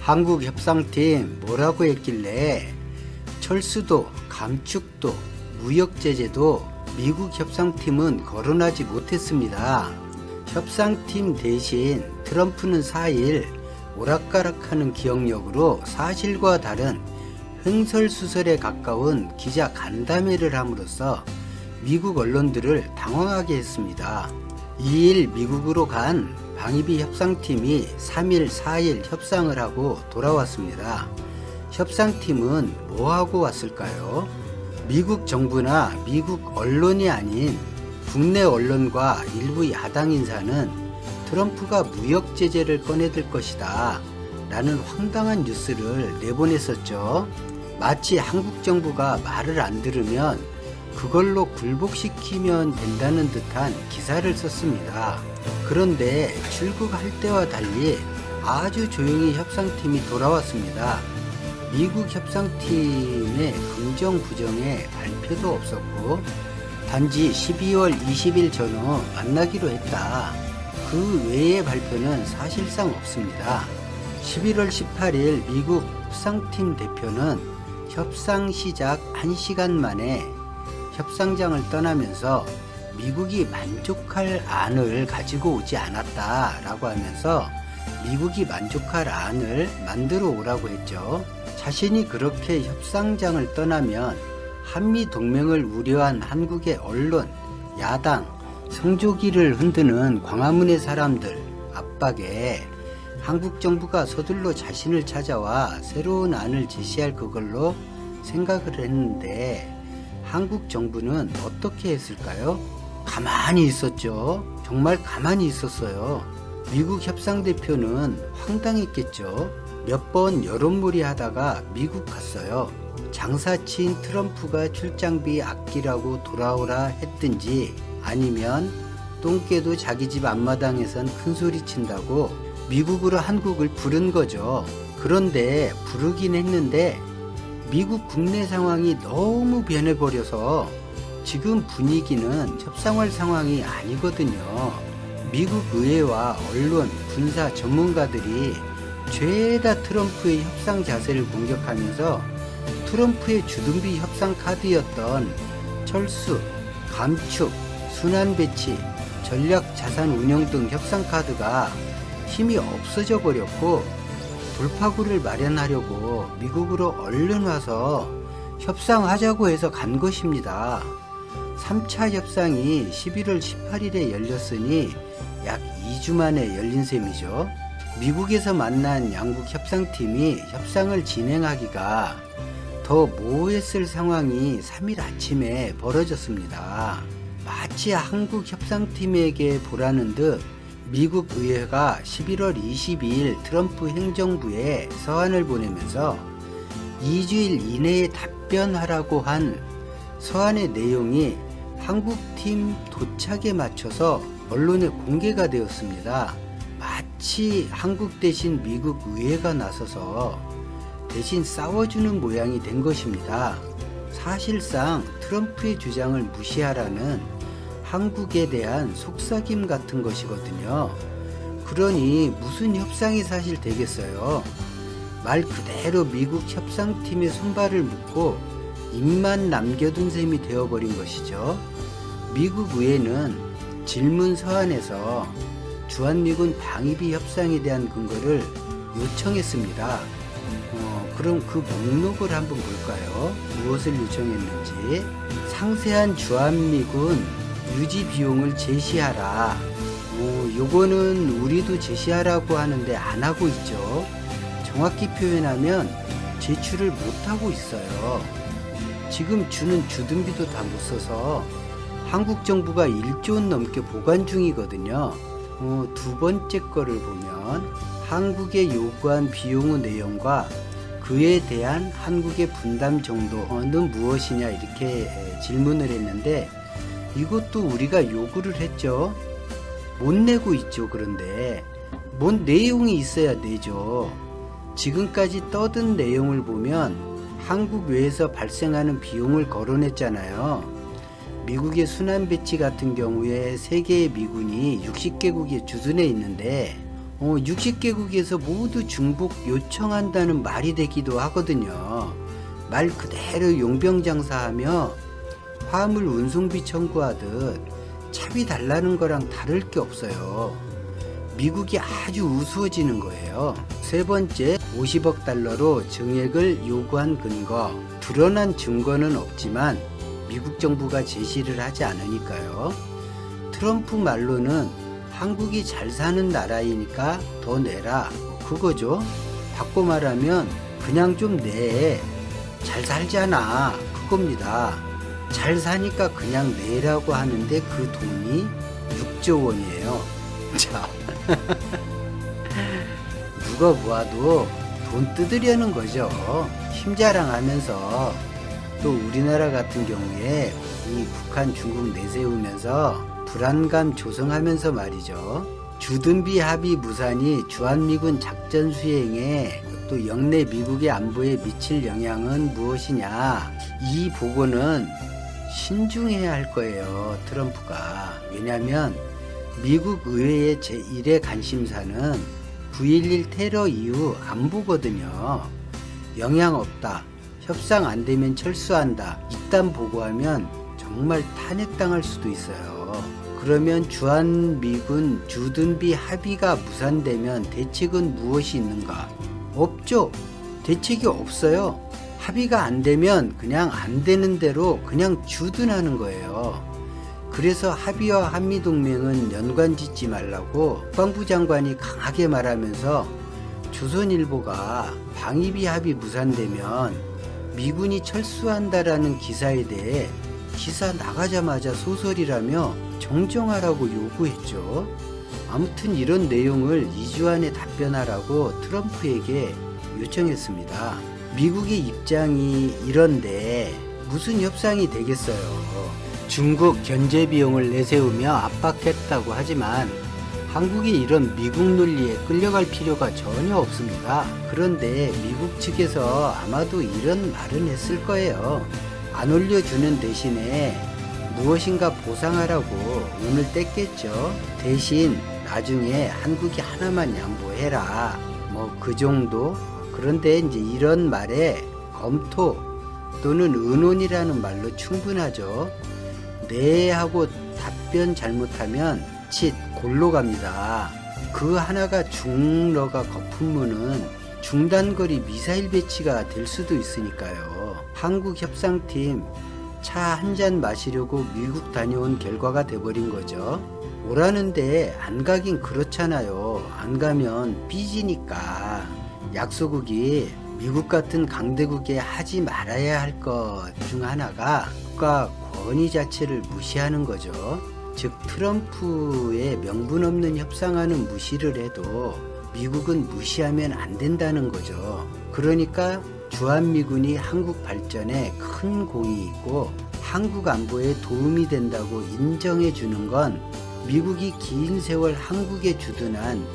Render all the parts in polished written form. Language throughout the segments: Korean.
한국 협상팀 뭐라고 했길래 철수도 감축도 무역 제재도 미국 협상팀은 거론하지 못했습니다. 협상팀 대신 트럼프는 4일 오락가락하는 기억력으로 사실과 다른 횡설수설에 가까운 기자 간담회를 함으로써 미국 언론들을 당황하게 했습니다. 2일 미국으로 간 방위비 협상팀이 3일, 4일 협상을 하고 돌아왔습니다. 협상팀은 뭐하고 왔을까요? 미국 정부나 미국 언론이 아닌 국내 언론과 일부 야당 인사는 트럼프가 무역 제재를 꺼내들 것이다 라는 황당한 뉴스를 내보냈었죠. 마치 한국 정부가 말을 안 들으면 그걸로 굴복시키면 된다는 듯한 기사를 썼습니다. 그런데 출국할 때와 달리 아주 조용히 협상팀이 돌아왔습니다. 미국 협상팀의 긍정 부정에 발표도 없었고 단지 12월 20일 전후 만나기로 했다. 그 외의 발표는 사실상 없습니다. 11월 18일 미국 협상팀 대표는 협상 시작 1시간 만에 협상장을 떠나면서 미국이 만족할 안을 가지고 오지 않았다라고 하면서 미국이 만족할 안을 만들어 오라고 했죠. 자신이 그렇게 협상장을 떠나면 한미 동맹을 우려한 한국의 언론, 야당, 성조기를 흔드는 광화문의 사람들 압박에 한국 정부가 서둘러 자신을 찾아와 새로운 안을 제시할 그걸로 생각을 했는데 한국 정부는 어떻게 했을까요? 가만히 있었죠. 정말 가만히 있었어요. 미국 협상대표는 황당했겠죠. 몇 번 여론몰이 하다가 미국 갔어요. 장사친 트럼프가 출장비 아끼라고 돌아오라 했든지 아니면 똥개도 자기 집 앞마당에선 큰소리 친다고 미국으로 한국을 부른 거죠. 그런데 부르긴 했는데 미국 국내 상황이 너무 변해버려서 지금 분위기는 협상할 상황이 아니거든요. 미국 의회와 언론, 군사 전문가들이 죄다 트럼프의 협상 자세를 공격하면서 트럼프의 주둔비 협상 카드였던 철수, 감축, 순환 배치, 전략 자산 운용 등 협상 카드가 힘이 없어져 버렸고 돌파구를 마련하려고 미국으로 얼른 와서 협상하자고 해서 간 것입니다. 3차 협상이 11월 18일에 열렸으니 약 2주 만에 열린 셈이죠. 미국에서 만난 양국 협상팀이 협상을 진행하기가 더 모호했을 상황이 3일 아침에 벌어졌습니다. 마치 한국 협상팀에게 보라는 듯 미국 의회가 11월 22일 트럼프 행정부에 서한을 보내면서 2주일 이내에 답변하라고 한 서한의 내용이 한국팀 도착에 맞춰서 언론에 공개가 되었습니다. 마치 한국 대신 미국 의회가 나서서 대신 싸워주는 모양이 된 것입니다. 사실상 트럼프의 주장을 무시하라는 한국에 대한 속삭임 같은 것이거든요. 그러니 무슨 협상이 사실 되겠어요. 말 그대로 미국 협상팀의 손발을 묶고 입만 남겨둔 셈이 되어버린 것이죠. 미국 의회는 질문 서한에서 주한미군 방위비 협상에 대한 근거를 요청했습니다. 그럼 그 목록을 한번 볼까요? 무엇을 요청했는지. 상세한 주한미군 유지 비용을 제시하라. 요거는 우리도 제시하라고 하는데 안 하고 있죠. 정확히 표현하면 제출을 못 하고 있어요. 지금 주는 주둔비도 다 못 써서 한국 정부가 1조 원 넘게 보관 중이거든요. 두 번째 거를 보면 한국에 요구한 비용의 내용과 그에 대한 한국의 분담 정도는 무엇이냐 이렇게 질문을 했는데 이것도 우리가 요구를 했죠. 못 내고 있죠. 그런데 뭔 내용이 있어야 내죠. 지금까지 떠든 내용을 보면 한국 외에서 발생하는 비용을 거론했잖아요. 미국의 순환 배치 같은 경우에 세계의 미군이 60개국에 주둔해 있는데 60개국에서 모두 중복 요청한다는 말이 되기도 하거든요. 말 그대로 용병장사하며 화물 운송비 청구하듯 차비 달라는 거랑 다를 게 없어요. 미국이 아주 우스워지는 거예요. 세 번째, 50억 달러로 증액을 요구한 근거. 드러난 증거는 없지만 미국 정부가 제시를 하지 않으니까요. 트럼프 말로는 한국이 잘 사는 나라이니까 더 내라, 그거죠. 바꿔 말하면 그냥 좀 내, 잘 살잖아, 그겁니다. 잘 사니까 그냥 내라고 하는데 그 돈이 6조 원이에요. 자, 누가 보아도 돈 뜯으려는 거죠. 힘자랑하면서 또 우리나라 같은 경우에 이 북한 중국 내세우면서 불안감 조성하면서 말이죠. 주둔비 합의 무산이 주한미군 작전 수행에 또 영내 미국의 안보에 미칠 영향은 무엇이냐, 이 보고는 신중해야 할 거예요, 트럼프가. 왜냐하면 미국 의회의 제1의 관심사는 9.11 테러 이후 안보거든요. 영향 없다, 협상 안 되면 철수한다, 이딴 보고하면 정말 탄핵당할 수도 있어요. 그러면 주한미군 주둔비 합의가 무산되면 대책은 무엇이 있는가? 없죠. 대책이 없어요. 합의가 안 되면 그냥 안 되는 대로 그냥 주둔하는 거예요. 그래서 합의와 한미동맹은 연관 짓지 말라고 국방부 장관이 강하게 말하면서 조선일보가 방위비 합의 무산되면 미군이 철수한다라는 기사에 대해 기사 나가자마자 소설이라며 정정하라고 요구했죠. 아무튼 이런 내용을 2주 안에 답변하라고 트럼프에게 요청했습니다. 미국의 입장이 이런데 무슨 협상이 되겠어요. 중국 견제 비용을 내세우며 압박했다고 하지만 한국이 이런 미국 논리에 끌려갈 필요가 전혀 없습니다. 그런데 미국 측에서 아마도 이런 말은 했을 거예요. 안 올려주는 대신에 무엇인가 보상하라고 운을 뗐겠죠. 대신 나중에 한국이 하나만 양보해라, 뭐 그 정도. 그런데 이제 이런 말에 검토 또는 의논이라는 말로 충분하죠. 네 하고 답변 잘못하면 칫 골로 갑니다. 그 하나가 중러가 거품무는 중단거리 미사일 배치가 될 수도 있으니까요. 한국 협상팀 차 한 잔 마시려고 미국 다녀온 결과가 돼버린 거죠. 오라는데 안 가긴 그렇잖아요. 안 가면 삐지니까. 약소국이 미국 같은 강대국에 하지 말아야 할 것 중 하나가 국가 권위 자체를 무시하는 거죠. 즉 트럼프의 명분 없는 협상안은 무시를 해도 미국은 무시하면 안 된다는 거죠. 그러니까 주한미군이 한국 발전에 큰 공이 있고 한국 안보에 도움이 된다고 인정해 주는 건 미국이 긴 세월 한국에 주둔한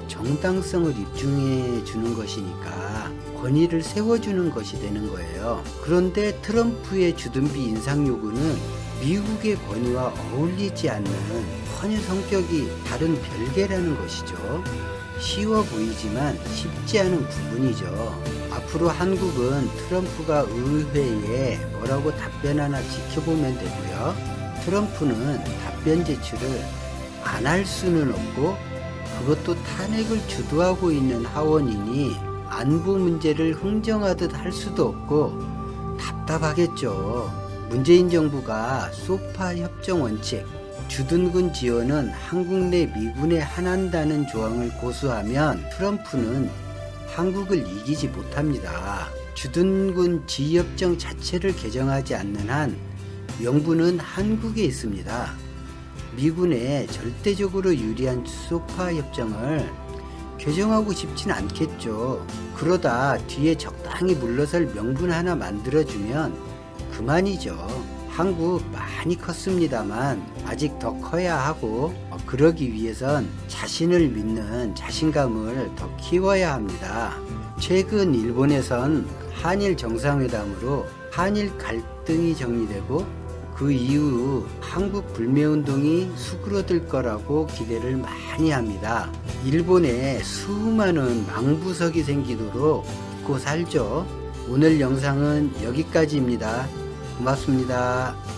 정당성을 입증해 주는 것이니까 권위를 세워주는 것이 되는 거예요. 그런데 트럼프의 주둔비 인상 요구는 미국의 권위와 어울리지 않는 전혀 성격이 다른 별개라는 것이죠. 쉬워 보이지만 쉽지 않은 부분이죠. 앞으로 한국은 트럼프가 의회에 뭐라고 답변하나 지켜보면 되고요. 트럼프는 답변 제출을 안 할 수는 없고 그것도 탄핵을 주도하고 있는 하원이니 안보 문제를 흥정하듯 할 수도 없고 답답하겠죠. 문재인 정부가 소파 협정 원칙, 주둔군 지원은 한국 내 미군에 한한다는 조항을 고수하면 트럼프는 한국을 이기지 못합니다. 주둔군 지휘협정 자체를 개정하지 않는 한 명분은 한국에 있습니다. 미군에 절대적으로 유리한 소파 협정을 개정하고 싶진 않겠죠. 그러다 뒤에 적당히 물러설 명분 하나 만들어주면 그만이죠. 한국 많이 컸습니다만 아직 더 커야 하고 그러기 위해선 자신을 믿는 자신감을 더 키워야 합니다. 최근 일본에선 한일 정상회담으로 한일 갈등이 정리되고 그 이후 한국 불매운동이 수그러들 거라고 기대를 많이 합니다. 일본에 수많은 망부석이 생기도록 믿고 살죠. 오늘 영상은 여기까지입니다. 고맙습니다.